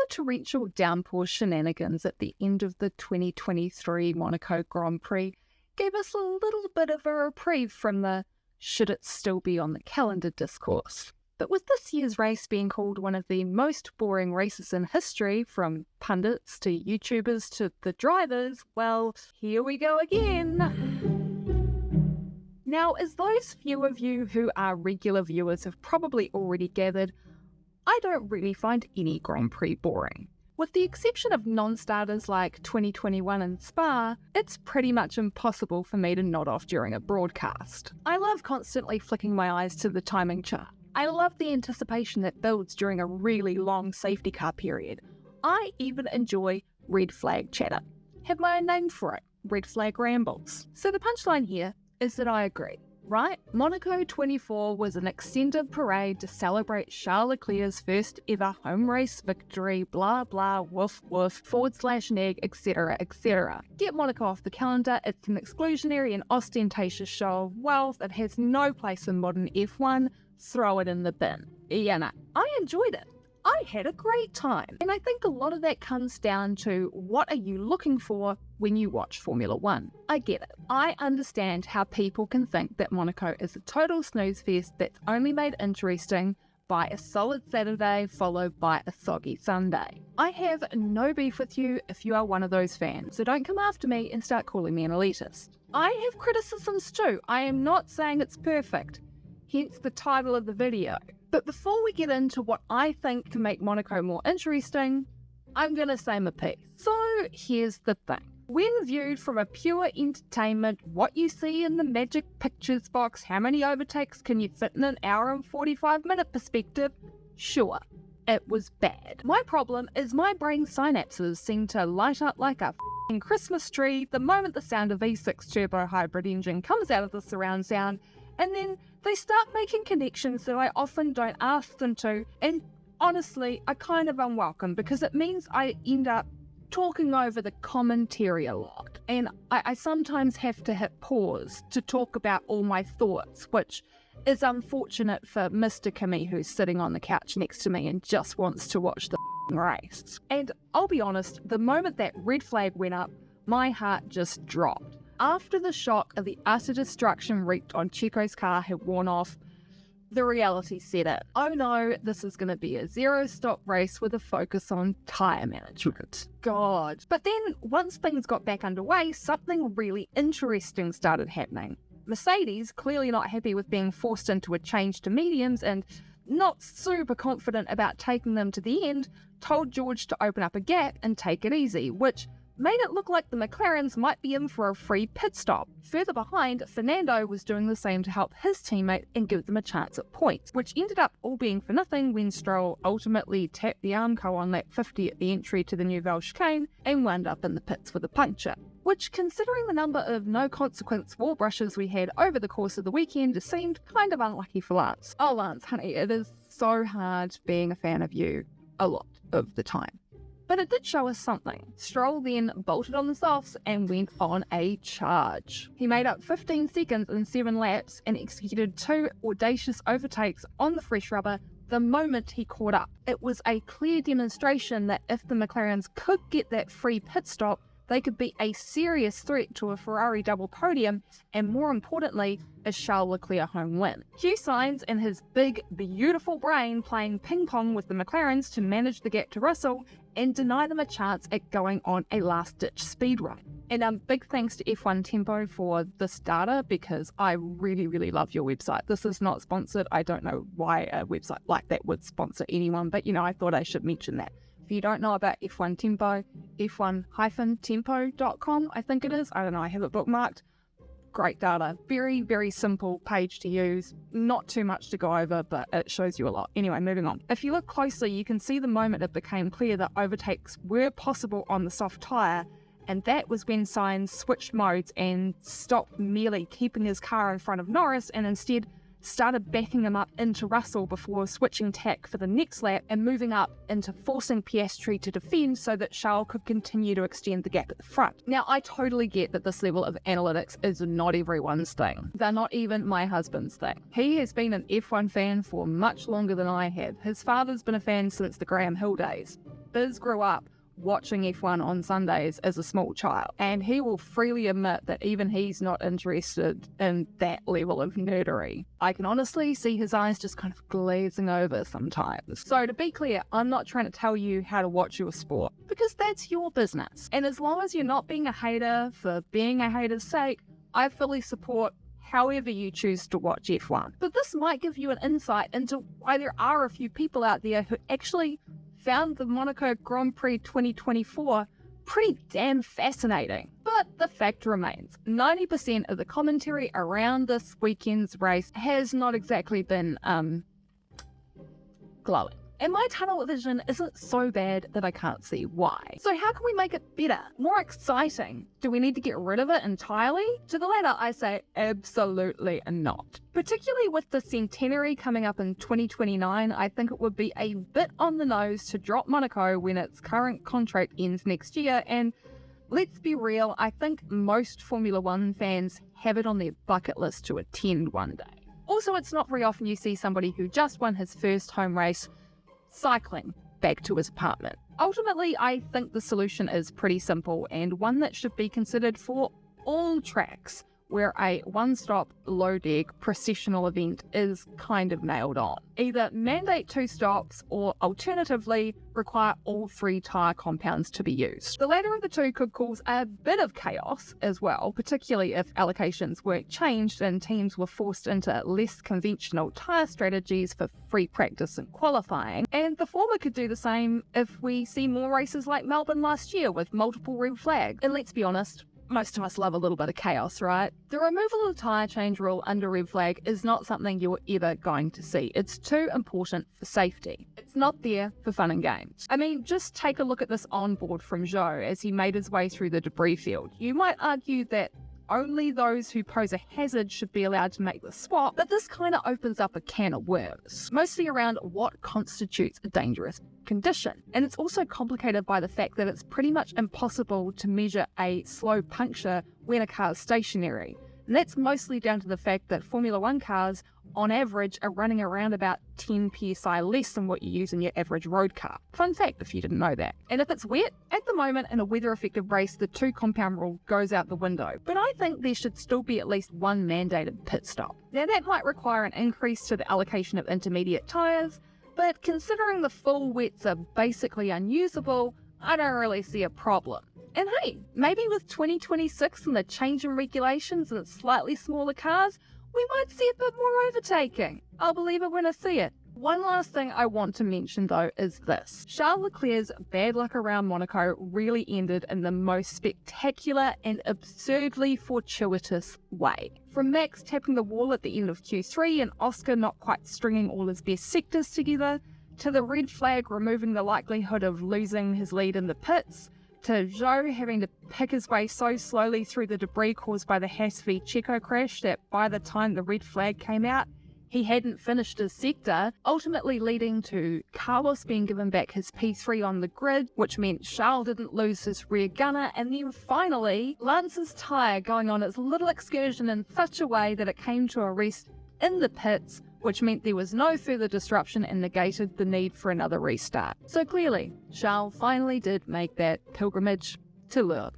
torrential downpour shenanigans at the end of the 2023 Monaco Grand Prix gave us a little bit of a reprieve from the should it still be on the calendar discourse. But with this year's race being called one of the most boring races in history, from pundits to YouTubers to the drivers, well, here we go again. Now, as those few of you who are regular viewers have probably already gathered, I don't really find any Grand Prix boring. With the exception of non-starters like 2021 and Spa, it's pretty much impossible for me to nod off during a broadcast. I love constantly flicking my eyes to the timing chart. I love the anticipation that builds during a really long safety car period. I even enjoy red flag chatter. Have my own name for it, red flag rambles. So the punchline here is that I agree. Right? Monaco 24 was an extended parade to celebrate Charles Leclerc's first ever home race victory, blah blah, woof woof, /neg, etc, etc. Get Monaco off the calendar, it's an exclusionary and ostentatious show of wealth that has no place in modern F1, throw it in the bin. Yeah, no, I enjoyed it. I had a great time. And I think a lot of that comes down to what are you looking for when you watch Formula One. I get it. I understand how people can think that Monaco is a total snooze fest that's only made interesting by a solid Saturday followed by a soggy Sunday. I have no beef with you if you are one of those fans, so don't come after me and start calling me an elitist. I have criticisms too. I am not saying it's perfect, hence the title of the video. But before we get into what I think can make Monaco more interesting, I'm going to say my piece. So here's the thing. When viewed from a pure entertainment, what you see in the magic pictures box, how many overtakes can you fit in an hour and 45-minute perspective? Sure, it was bad. My problem is my brain synapses seem to light up like a f***ing Christmas tree the moment the sound of V6 turbo hybrid engine comes out of the surround sound, and then they start making connections that I often don't ask them to, and honestly, are kind of unwelcome because it means I end up talking over the commentary a lot. And I sometimes have to hit pause to talk about all my thoughts, which is unfortunate for Mr. Kimmy, who's sitting on the couch next to me and just wants to watch the race. And I'll be honest, the moment that red flag went up, my heart just dropped. After the shock of the utter destruction wreaked on Checo's car had worn off, the reality set in. Oh no, this is going to be a zero-stop race with a focus on tyre management. God. But then, once things got back underway, something really interesting started happening. Mercedes, clearly not happy with being forced into a change to mediums and not super confident about taking them to the end, told George to open up a gap and take it easy, which made it look like the McLarens might be in for a free pit stop. Further behind, Fernando was doing the same to help his teammate and give them a chance at points, which ended up all being for nothing when Stroll ultimately tapped the Armco on lap 50 at the entry to the Nouvelle chicane and wound up in the pits with a puncture. Which, considering the number of no-consequence wall brushes we had over the course of the weekend, seemed kind of unlucky for Lance. Oh, Lance, honey, it is so hard being a fan of you a lot of the time. But it did show us something. Stroll then bolted on the softs and went on a charge. He made up 15 seconds in 7 laps and executed 2 audacious overtakes on the fresh rubber the moment he caught up. It was a clear demonstration that if the McLarens could get that free pit stop, they could be a serious threat to a Ferrari double podium, and more importantly, a Charles Leclerc home win. Hugh Sainz and his big, beautiful brain playing ping pong with the McLarens to manage the gap to Russell and deny them a chance at going on a last-ditch speed run. And big thanks to F1 Tempo for this data, because I really, really love your website. This is not sponsored. I don't know why a website like that would sponsor anyone, but I thought I should mention that. If you don't know about F1 Tempo, f1-tempo.com, I think it is. I don't know, I have it bookmarked. Great data. Very, very simple page to use. Not too much to go over, but it shows you a lot. Anyway, moving on. If you look closely, you can see the moment it became clear that overtakes were possible on the soft tyre, and that was when Sainz switched modes and stopped merely keeping his car in front of Norris and instead started backing him up into Russell before switching tack for the next lap and moving up into forcing Piastri to defend so that Charles could continue to extend the gap at the front. Now, I totally get that this level of analytics is not everyone's thing. They're not even my husband's thing. He has been an F1 fan for much longer than I have. His father's been a fan since the Graham Hill days. Biz grew up watching F1 on Sundays as a small child, and he will freely admit that even he's not interested in that level of nerdery. I can honestly see his eyes just kind of glazing over sometimes. So to be clear, I'm not trying to tell you how to watch your sport, because that's your business. And as long as you're not being a hater for being a hater's sake, I fully support however you choose to watch F1. But this might give you an insight into why there are a few people out there who actually found the Monaco Grand Prix 2024 pretty damn fascinating. But the fact remains, 90% of the commentary around this weekend's race has not exactly been glowing. And my tunnel vision isn't so bad that I can't see why. So how can we make it better, more exciting? Do we need to get rid of it entirely? To the latter, I say absolutely not. Particularly with the centenary coming up in 2029, I think it would be a bit on the nose to drop Monaco when its current contract ends next year. And let's be real, I think most Formula One fans have it on their bucket list to attend one day. Also, it's not very often you see somebody who just won his first home race cycling back to his apartment. Ultimately, I think the solution is pretty simple, and one that should be considered for all tracks where a one-stop, low-deck processional event is kind of nailed on. Either mandate 2 stops or alternatively require all 3 tyre compounds to be used. The latter of the two could cause a bit of chaos as well, particularly if allocations weren't changed and teams were forced into less conventional tyre strategies for free practice and qualifying. And the former could do the same if we see more races like Melbourne last year with multiple red flags. And let's be honest, most of us love a little bit of chaos, right? The removal of the tyre change rule under red flag is not something you're ever going to see. It's too important for safety. It's not there for fun and games. I mean, just take a look at this onboard from Zhou as he made his way through the debris field. You might argue that only those who pose a hazard should be allowed to make the swap, but this kind of opens up a can of worms, mostly around what constitutes a dangerous condition. And it's also complicated by the fact that it's pretty much impossible to measure a slow puncture when a car is stationary. And that's mostly down to the fact that Formula One cars, on average, are running around about 10 psi less than what you use in your average road car. Fun fact if you didn't know that. And if it's wet, at the moment in a weather-effective race, the 2 compound rule goes out the window. But I think there should still be at least one mandated pit stop. Now that might require an increase to the allocation of intermediate tyres, but considering the full wets are basically unusable, I don't really see a problem. And hey, maybe with 2026 and the change in regulations and slightly smaller cars, we might see a bit more overtaking. I'll believe it when I see it. One last thing I want to mention though is this. Charles Leclerc's bad luck around Monaco really ended in the most spectacular and absurdly fortuitous way. From Max tapping the wall at the end of Q3 and Oscar not quite stringing all his best sectors together, to the red flag removing the likelihood of losing his lead in the pits, to Zhou having to pick his way so slowly through the debris caused by the Haas v Checo crash that by the time the red flag came out, he hadn't finished his sector, ultimately leading to Carlos being given back his P3 on the grid, which meant Charles didn't lose his rear gunner, and then finally, Lance's tyre going on its little excursion in such a way that it came to a rest in the pits, which meant there was no further disruption and negated the need for another restart. So clearly, Charles finally did make that pilgrimage to Lourdes.